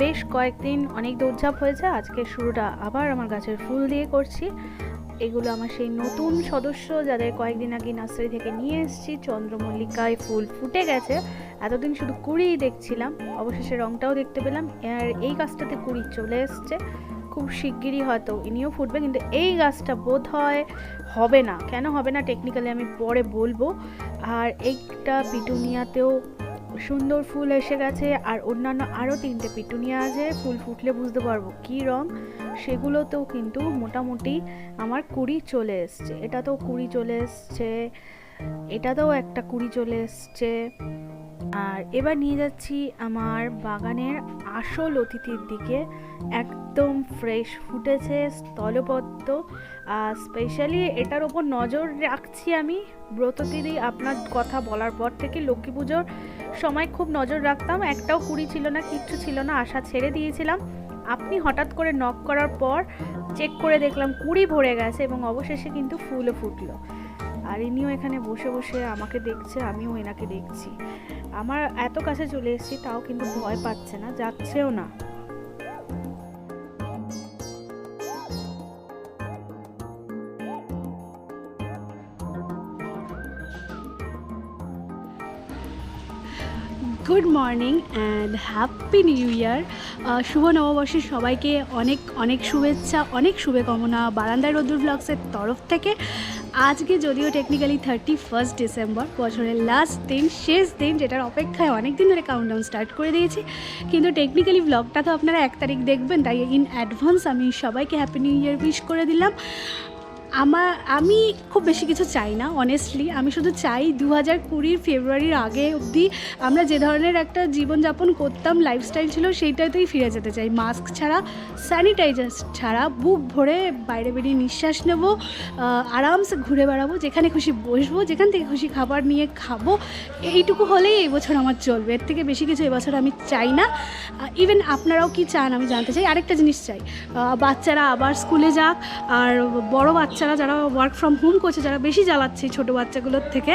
বেশ কয়েকদিন অনেক দৌড়ঝাঁপ হয়েছে, আজকে শুরুটা আবার আমার গাছের ফুল দিয়ে করছি। এগুলো আমার সেই নতুন সদস্য যাদের কয়েকদিন আগে নার্সারি থেকে নিয়ে এসেছি। চন্দ্রমল্লিকায় ফুল ফুটে গেছে, এতদিন শুধু কুড়িই দেখছিলাম, অবশেষে রংটাও দেখতে পেলাম। আর এই গাছটাতে কুড়ি চলে এসছে, খুব শিগগিরই হয়তো ইনিও ফুটবে। কিন্তু এই গাছটা বোধ হয় হবে না, কেন হবে না টেকনিক্যালি আমি পরে বলবো। আর এইটা পিটুনিয়াতেও সুন্দর ফুল এসে গেছে, আর অন্যান্য আরও 3টে পিটুনিয়া আছে, ফুল ফুটলে বুঝতে পারবো কী রং। সেগুলোতেও কিন্তু মোটামুটি আমার কুড়ি চলে এসছে। এটাতেও কুড়ি চলে এসছে, এটাতেও একটা কুড়ি চলে এসছে। আর এবার নিয়ে যাচ্ছি আমার বাগানের আসল অতিথির দিকে। একদম ফ্রেশ ফুটেছে স্থলপদ্ম। স্পেশালি এটার ওপর নজর রাখছি আমি ব্রতদিদি, আপনার কথা বলার পর থেকে। লক্ষ্মী পুজোর সময় খুব নজর রাখতাম, একটাও কুড়ি ছিল না, কিচ্ছু ছিল না, আশা ছেড়ে দিয়েছিলাম। আপনি হঠাৎ করে নক করার পর চেক করে দেখলাম কুড়ি ভরে গেছে, এবং অবশেষে কিন্তু ফুলও ফুটলো। আর ইনিও এখানে বসে বসে আমাকে দেখছে, আমিও এনাকে দেখছি। আমার এত কাছে চলে এসেছি, তাও কিন্তু ভয় পাচ্ছে না, যাচ্ছেও না। Good morning and happy new year. শুভ নববর্ষের সবাইকে অনেক অনেক শুভেচ্ছা, অনেক শুভকামনা বারান্দায় রোদ্দুর ব্লগসের তরফ থেকে। আজকে যদিও টেকনিক্যালি 31 ডিসেম্বর, বছরের লাস্ট দিন, শেষ দিন, যেটার অপেক্ষায় অনেক দিন ধরে কাউন্টডাউন স্টার্ট করে দিয়েছি। কিন্তু টেকনিক্যালি ব্লগটা তো আপনারা 1 তারিখ দেখবেন, তাই ইন অ্যাডভান্স আমি সবাইকে হ্যাপি নিউ ইয়ার উইশ করে দিলাম। আমি খুব বেশি কিছু চাই না অনেস্টলি, আমি শুধু চাই 2020 ফেব্রুয়ারির আগে অবধি আমরা যে ধরনের একটা জীবনযাপন করতাম, লাইফস্টাইল ছিল, সেইটাতেই ফিরে যেতে চাই। মাস্ক ছাড়া, স্যানিটাইজার ছাড়া, বুক ভরে বাইরে বেরিয়ে নিঃশ্বাস নেব, আরামসে ঘুরে বেড়াবো, যেখানে খুশি বসবো, যেখান থেকে খুশি খাবার নিয়ে খাবো। এইটুকু হলেই এই বছর আমার চলবে, এর থেকে বেশি কিছু এবছর আমি চাই না। ইভেন আপনারাও কি চান আমি জানতে চাই। আরেকটা জিনিস চাই, বাচ্চারা আবার স্কুলে যাক, আর বড় বাচ্চারা যারা ওয়ার্ক ফ্রম হোম করছে, যারা বেশি জ্বালাচ্ছে, ছোটো বাচ্চাগুলোর থেকে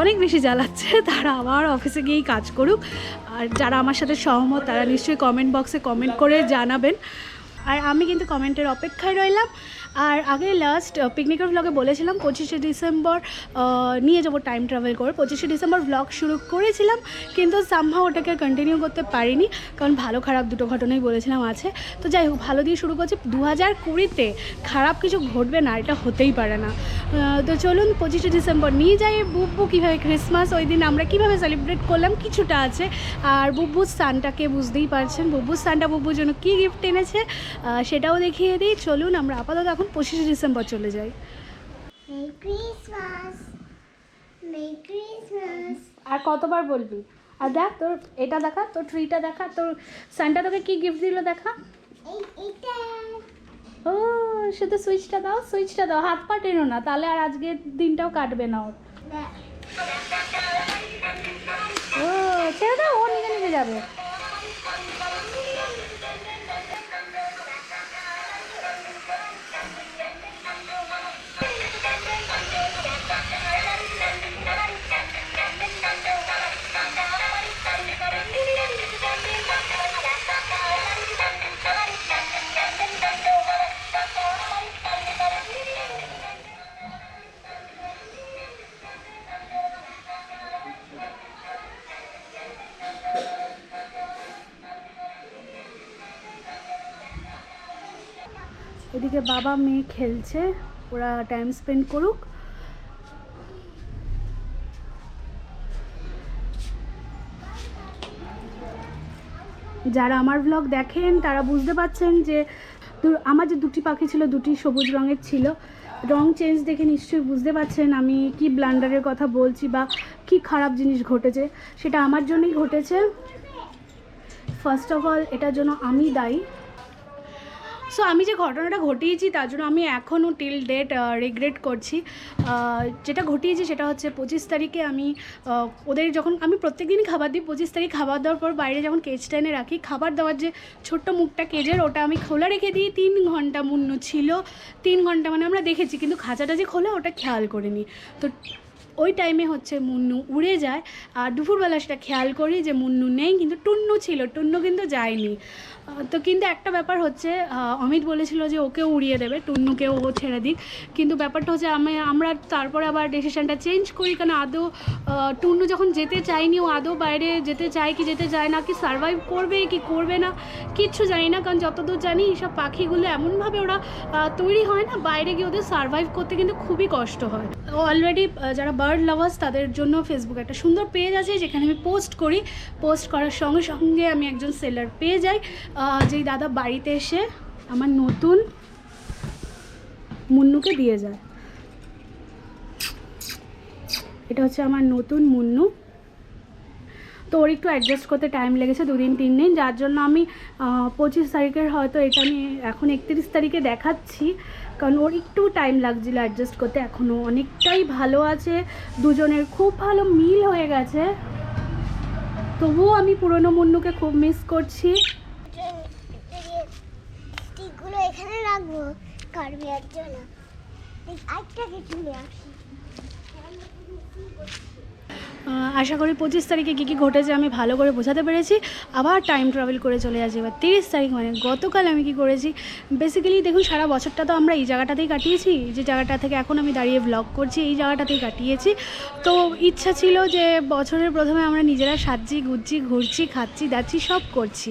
অনেক বেশি জ্বালাচ্ছে, তারা আবার অফিসে গিয়েই কাজ করুক। আর যারা আমার সাথে সহমত তারা নিশ্চয়ই কমেন্ট বক্সে কমেন্ট করে জানাবেন। আর আমি কিন্তু কমেন্টের অপেক্ষায় রইলাম। আর আগে লাস্ট পিকনিকের ভ্লগে বলেছিলাম 25শে ডিসেম্বর নিয়ে যাবো টাইম ট্রাভেল করে। 25শে ডিসেম্বর ভ্লগ শুরু করেছিলাম, কিন্তু সামহাও ওটাকে কন্টিনিউ করতে পারিনি, কারণ ভালো খারাপ দুটো ঘটনাই বলেছিলাম আছে। তো যাই হোক, ভালো দিয়ে শুরু করছি। 2020-তে খারাপ কিছু ঘটবে না, এটা হতেই পারে না। তো চলুন 25শে ডিসেম্বর নিয়ে যাই। বুব্বু কীভাবে ক্রিসমাস ওই দিন আমরা কীভাবে সেলিব্রেট করলাম কিছুটা আছে। আর বুব্বুর স্থানটাকে বুঝতেই পারছেন, বুব্বুর স্থানটা বুব্বুর জন্য কী গিফট এনেছে সেটাও দেখিয়ে দিই। চলুন আমরা আপাতত এখন 25শে ডিসেম্বর চলে যাই। Merry Christmas, merry Christmas. আর কতবার বলবি? আর দেখ তোর এটা দেখা, তোর ট্রিটা দেখা, তোর সান্টা তোকে কি গিফট দিল দেখা। এইটা ও শুধু সুইচটা দাও, সুইচটা দাও, হাত পা টেনো না, তাহলে আর আজকের দিনটাও কাটবে না ওর। ও ছেড়ে দাও, ও নিজে নিজে যাবে। এদিকে বাবা মেয়ে খেলছে, ওরা টাইম স্পেন্ড করুক। যারা আমার ব্লগ দেখেন তারা বুঝতে পারছেন যে আমার যে দুটি পাখি ছিল, দুটি সবুজ রঙের ছিল। রং চেঞ্জ দেখে নিশ্চয়ই বুঝতে পারছেন আমি কি ব্লান্ডারের কথা বলছি, বা কি খারাপ জিনিস ঘটেছে। সেটা আমার জন্যই ঘটেছে। ফার্স্ট অফ অল এটার জন্য আমি দায়ী। সো আমি যে ঘটনাটা ঘটিয়েছি তার জন্য আমি এখনও টিল ডেট রিগ্রেট করছি। যেটা ঘটিয়েছি সেটা হচ্ছে 25 তারিখে আমি ওদের যখন আমি প্রত্যেক দিনই খাবার দিই, 25 তারিখ খাবার দেওয়ার পর বাইরে যখন কেজটা এনে রাখি, খাবার দেওয়ার যে ছোট্ট মুখটা কেজের, ওটা আমি খোলা রেখে দিই। 3 ঘন্টা মুন্ন ছিল, 3 ঘন্টা মানে আমরা দেখেছি, কিন্তু খাঁচাটা যে খোলা ওটা খেয়াল করিনি। তো ওই টাইমে হচ্ছে মুন্নু উড়ে যায়। আর দুপুরবেলা সেটা খেয়াল করি যে মুন্নু নেই, কিন্তু টুন্নু ছিল, টুন্নু কিন্তু যায়নি। তো কিন্তু একটা ব্যাপার হচ্ছে, অমিত বলেছিল যে ওকেও উড়িয়ে দেবে, টুন্নুকেও ও ছেড়ে দিক, কিন্তু ব্যাপারটা হচ্ছে আমরা তারপরে আবার ডিসিশানটা চেঞ্জ করি, কারণ আদৌ টুন্নু যখন যেতে চায়নি, ও আদৌ বাইরে যেতে চায় কি যেতে চায় না, কি সারভাইভ করবে কি করবে না কিচ্ছু জানি না, কারণ যতদূর জানি এইসব পাখিগুলো এমনভাবে ওরা তৈরি হয় না, বাইরে গিয়ে ওদের সারভাইভ করতে কিন্তু খুবই কষ্ট হয়। অলরেডি যারা বার্ড লাভার্স তাদের জন্য ফেসবুকে একটা সুন্দর পেজ আছে যেখানে আমি পোস্ট করি, পোস্ট করার সঙ্গে সঙ্গে আমি একজন সেলার পেয়ে যাই, যেই দাদা বাড়িতে এসে আমার নতুন মুন্নুকে দিয়ে যায়। এটা হচ্ছে আমার নতুন মুন্নু। তো ওর একটু অ্যাডজাস্ট করতে টাইম লেগেছে 2-3 দিন, যার জন্য আমি 25 তারিখের হয়তো এটা আমি এখন 31 তারিখে দেখাচ্ছি, কারণ ওর একটু টাইম লাগছিলো অ্যাডজাস্ট করতে। এখনও অনেকটাই ভালো আছে, দুজনের খুব ভালো মিল হয়ে গেছে, তবুও আমি পুরনো মুন্নুকে খুব মিস করছি। স্টিকগুলো এখানে রাখবো কার্বিয়ার জন্য, আরেকটাকে তুলে আসি। আশা করি 25 তারিখে কী কী ঘটেছে আমি ভালো করে বোঝাতে পেরেছি। আবার টাইম ট্রাভেল করে চলে যাচ্ছি এবার 30 তারিখ, মানে গতকাল আমি কি করেছি। বেসিক্যালি দেখুন, সারা বছরটা তো আমরা এই জায়গাটাতেই কাটিয়েছি, যে জায়গাটা থেকে এখন আমি দাঁড়িয়ে ব্লগ করছি এই জায়গাটাতেই কাটিয়েছি। তো ইচ্ছা ছিল যে বছরের প্রথমে আমরা নিজেরা সাজছি গুজছি ঘুরছি খাচ্ছি দাচ্ছি সব করছি,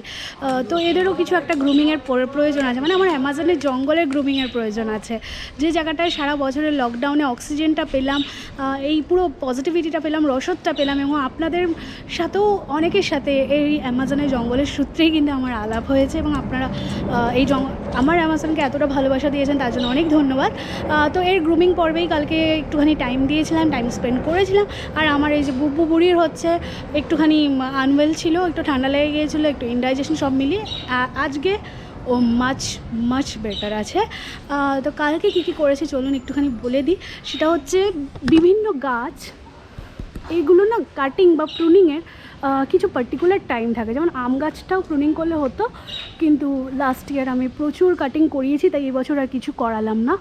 তো এদেরও কিছু একটা গ্রুমিংয়ের প্রয়োজন আছে, মানে আমার অ্যামাজনের জঙ্গলের গ্রুমিংয়ের প্রয়োজন আছে, যে জায়গাটায় সারা বছরের লকডাউনে অক্সিজেনটা পেলাম, এই পুরো পজিটিভিটিটা পেলাম, রসদটা পেলাম, এবং আপনাদের সাথেও অনেকের সাথে এই অ্যামাজনের জঙ্গলের সূত্রেই কিন্তু আমার আলাপ হয়েছে, এবং আপনারা আমার অ্যামাজনকে এতটা ভালোবাসা দিয়েছেন তার জন্য অনেক ধন্যবাদ। তো এর গ্রুমিং পর্বেই কালকে একটুখানি টাইম দিয়েছিলাম, টাইম স্পেন্ড করেছিলাম। আর আমার এই যে বুব্বু বুড়ির হচ্ছে একটুখানি আনওয়েল ছিল, একটু ঠান্ডা লেগে গিয়েছিলো, একটু ইনডাইজেশন সব মিলিয়ে আজকে ও মাচ বেটার আছে। তো কালকে কী কী করেছি চলুন একটুখানি বলে দিই। সেটা হচ্ছে বিভিন্ন গাছ, এইগুলো না কাটিং বা প্রুনিংয়ের কিছু পার্টিকুলার টাইম থাকে, যেমন আম গাছটাও প্রুনিং করলে হতো, কিন্তু লাস্ট ইয়ার আমি প্রচুর কাটিং করিয়েছি, তাই এই বছর আর কিছু করালাম না,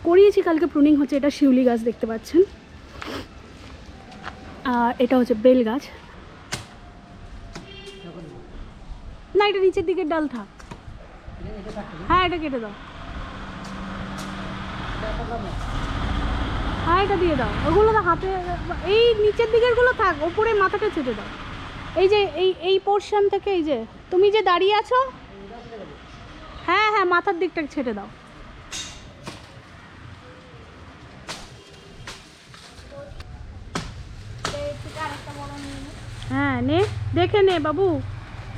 করিয়েছি। কালকে প্রুনিং হচ্ছে, এটা শিউলি গাছ দেখতে পাচ্ছেন, আর এটা হচ্ছে বেল গাছ। না, এটা নিচের দিকে ডাল থাক, হ্যাঁ এটা কেটে দাও, হ্যাঁ এটা দিয়ে দাও, ওগুলো তো হাতে, এই নিচের দিকেরগুলো থাক, ওপরে মাথাটা ছেটে দাও। এই যে এই পোর্শন থেকে, এই যে তুমি যে দাঁড়িয়ে আছো, হ্যাঁ হ্যাঁ মাথার দিকটা ছেটে দাও। হ্যাঁ নে, দেখে নে বাবু,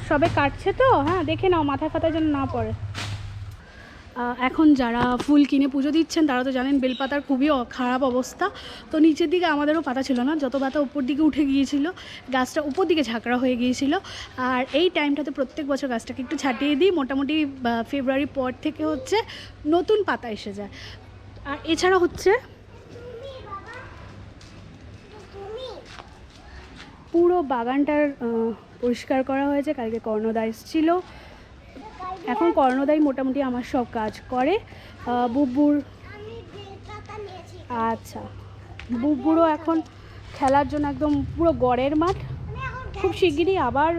সবে কাটছে তো, হ্যাঁ দেখে নাও মাথায় ফাতায় যেন না পড়ে। এখন যারা ফুল কিনে পুজো দিচ্ছেন তারা তো জানেন বেলপাতার খুবই খারাপ অবস্থা। তো নিচের দিকে আমাদেরও পাতা ছিল না, যত পাতা উপর দিকে উঠে গিয়েছিল, গাছটা উপর দিকে ঝাঁকড়া হয়ে গিয়েছিল। আর এই টাইমটাতে প্রত্যেক বছর গাছটাকে একটু ছাটিয়ে দিই, মোটামুটি ফেব্রুয়ারি পর থেকে হচ্ছে নতুন পাতা এসে যায়। আর এছাড়া হচ্ছে পুরো বাগানটার পরিষ্কার করা হয়েছে, কালকে কর্ণদা এসেছিল, এখন কর্ণদাই মোটামুটি আমার সব কাজ করে। বুব্বুর, আচ্ছা বুব্বুরও এখন খেলার জন্য একদম পুরো গড়ের মাঠ, খুব শিগগিরই আবার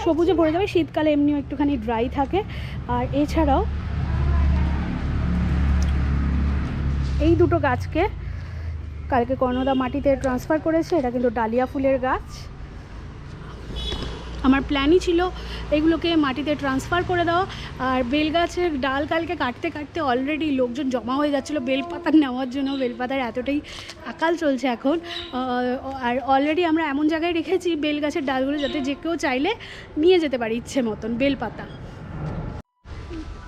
সবুজে ভরে যাবে, শীতকালে এমনিও একটুখানি ড্রাই থাকে। আর এছাড়াও এই দুটো গাছকে কালকে কর্ণদা মাটিতে ট্রান্সফার করেছে, এটা কিন্তু ডালিয়া ফুলের গাছ। আমার প্ল্যানই ছিল এগুলোকে মাটিতে ট্রান্সফার করে দেওয়া। আর বেল গাছের ডাল কালকে কাটতে কাটতে অলরেডি লোকজন জমা হয়ে যাচ্ছিলো বেলপাতা নেওয়ার জন্য, বেলপাতার এতটাই আকাল চলছে এখন। আর অলরেডি আমরা এমন জায়গায় রেখেছি বেল গাছের ডালগুলো যাতে যে কেউ চাইলে নিয়ে যেতে পারে ইচ্ছে মতন বেলপাতা।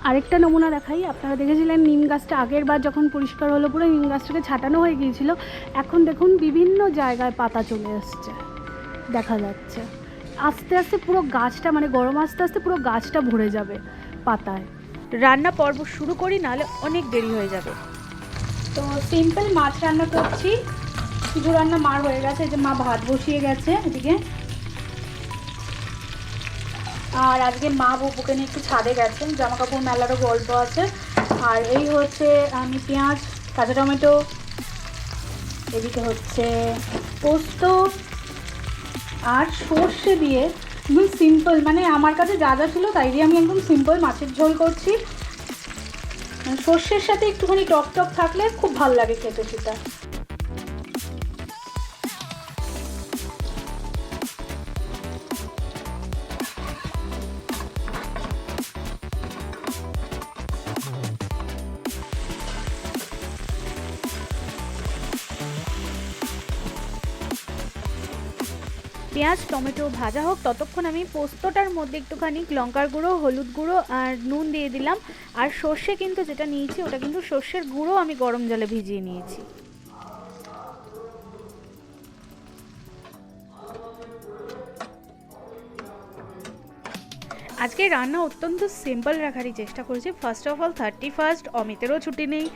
আরেকটা নমুনা দেখাই, আপনারা দেখেছিলেন নিম গাছটা আগের বার যখন পরিষ্কার হলো পুরো নিম গাছটাকে ছাটানো হয়ে গিয়েছিল, এখন দেখুন বিভিন্ন জায়গায় পাতা চলে এসছে, দেখা যাচ্ছে আস্তে আস্তে পুরো গাছটা, মানে গরম আস্তে আস্তে পুরো গাছটা ভরে যাবে পাতায়। রান্না পর্ব শুরু করি, নাহলে অনেক দেরি হয়ে যাবে। তো সিম্পল মাছ রান্না করছি, কিছু রান্না মার হয়ে গেছে, এই যে মা ভাত বসিয়ে গেছে এদিকে। আর আজকে মা বুকে নিয়ে একটু ছাদে গেছেন, জামা কাপড় মেলারও গল্প আছে। আর এই হচ্ছে আমি পেঁয়াজ, কাঁচা টমেটো, এদিকে হচ্ছে পোস্ত আর সর্ষে দিয়ে একদম সিম্পল, মানে আমার কাছে যা যা ছিল তাই দিয়ে আমি একদম সিম্পল মাছের ঝোল করছি। সর্ষের সাথে একটুখানি টক টক থাকলে খুব ভালো লাগে খেতে সেটা। পেঁয়াজ টমেটো ভাজা হোক ততক্ষণ আমি পোস্তটার মধ্যে একটুখানি লঙ্কার গুঁড়ো, হলুদ গুঁড়ো আর নুন দিয়ে দিলাম। আর সর্ষে কিন্তু যেটা নিয়েছি ওটা কিন্তু সর্ষের গুঁড়ো আমি গরম জলে ভিজিয়ে নিয়েছি। আজকে রান্না অত্যন্ত সিম্পল রাখারই চেষ্টা করেছি। ফার্স্ট অফ অল 31st, অমিতেরও ছুটি নেই,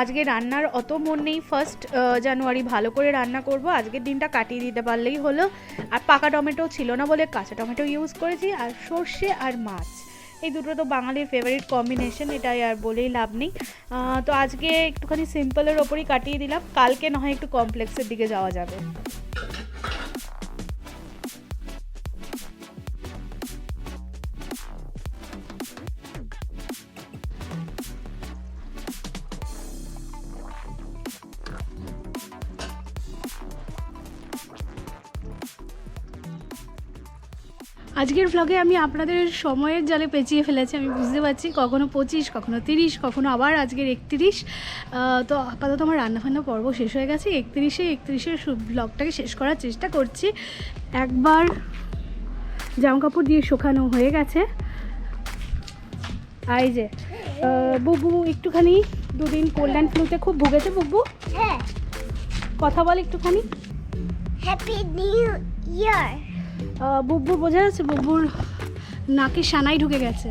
আজকে রান্নার অত মন নেই। 1 জানুয়ারি ভালো করে রান্না করব, আজকের দিনটা কাটিয়ে দিতে পারলেই হলো। আর পাকা টমেটো ছিল না বলে কাঁচা টমেটো ইউজ করেছি। আর সর্ষে আর মাছ, এই দুটো তো বাঙালির ফেভারিট কম্বিনেশন, এটাই আর বলেই লাভ নেই। তো আজকে একটুখানি সিম্পলের ওপরই কাটিয়ে দিলাম, কালকে না হয় একটু কমপ্লেক্সের দিকে যাওয়া যাবে। আজকের ভ্লগে আমি আপনাদের সময়ের জালে পেঁচিয়ে ফেলেছি, আমি বুঝতে পারছি। কখনো 25, কখনো 30, কখনো আবার আজকের 31। তো আপাতত আমার রান্নাবান্না পর্ব শেষ হয়ে গেছে। 31-এর ভ্লগটাকে শেষ করার চেষ্টা করছি। একবার জামাকাপড় দিয়ে শুকানো হয়ে গেছে। আর এই যে বুবু একটুখানি দুদিন কোল্ড অ্যান্ড ফ্লুতে খুব ভুগেছে। বুবু হ্যাঁ, কথা বল একটুখানি। হ্যাপি নিউ ইয়ার। বুব্বুর বোঝা যাচ্ছে, বুব্বুর নাকে সানাই ঢুকে গেছে।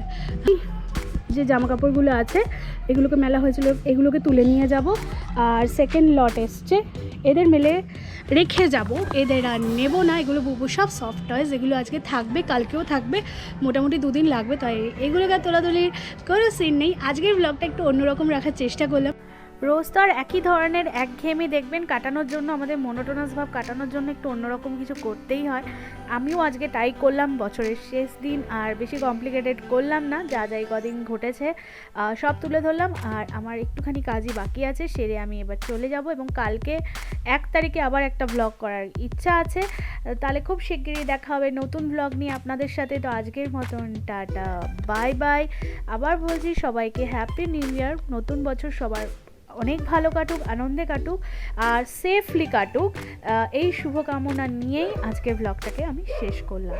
যে জামা কাপড়গুলো আছে এগুলোকে মেলা হয়েছিল, এগুলোকে তুলে নিয়ে যাব। আর সেকেন্ড লট এসছে, এদের মেলে রেখে যাব, এদের আর নেব না। এগুলো বুব্বুর সব সফট টয়েস, এগুলো আজকে থাকবে, কালকেও থাকবে, মোটামুটি 2 দিন লাগবে। তাই এগুলোকে তোলাতুলির কোনো সিন নেই। আজকের ব্লগটা একটু অন্যরকম রাখার চেষ্টা করলাম। রোজ তো আর একই ধরনের একঘেয়েমি দেখবেন, কাটানোর জন্য আমাদের মনোটোনাস ভাব কাটানোর জন্য একটু অন্যরকম কিছু করতেই হয়। আমিও আজকে তাই করলাম, বছরের শেষ দিন, আর বেশি কমপ্লিকেটেড করলাম না। যা যাই কদিন ঘটেছে সব তুলে ধরলাম। আর আমার একটুখানি কাজই বাকি আছে, সেরে আমি এবার চলে যাব। এবং কালকে 1 তারিখে আবার একটা ব্লগ করার ইচ্ছা আছে। তাহলে খুব শিগগিরই দেখা হবে নতুন ব্লগ নিয়ে আপনাদের সাথে। তো আজকের মতন টাটা, বাই বাই। আবার বলছি সবাইকে হ্যাপি নিউ ইয়ার। নতুন বছর সবার অনেক ভালো কাটুক, আনন্দে কাটুক আর সেফলি কাটুক, এই শুভকামনা নিয়েই আজকের ব্লগটাকে আমি শেষ করলাম।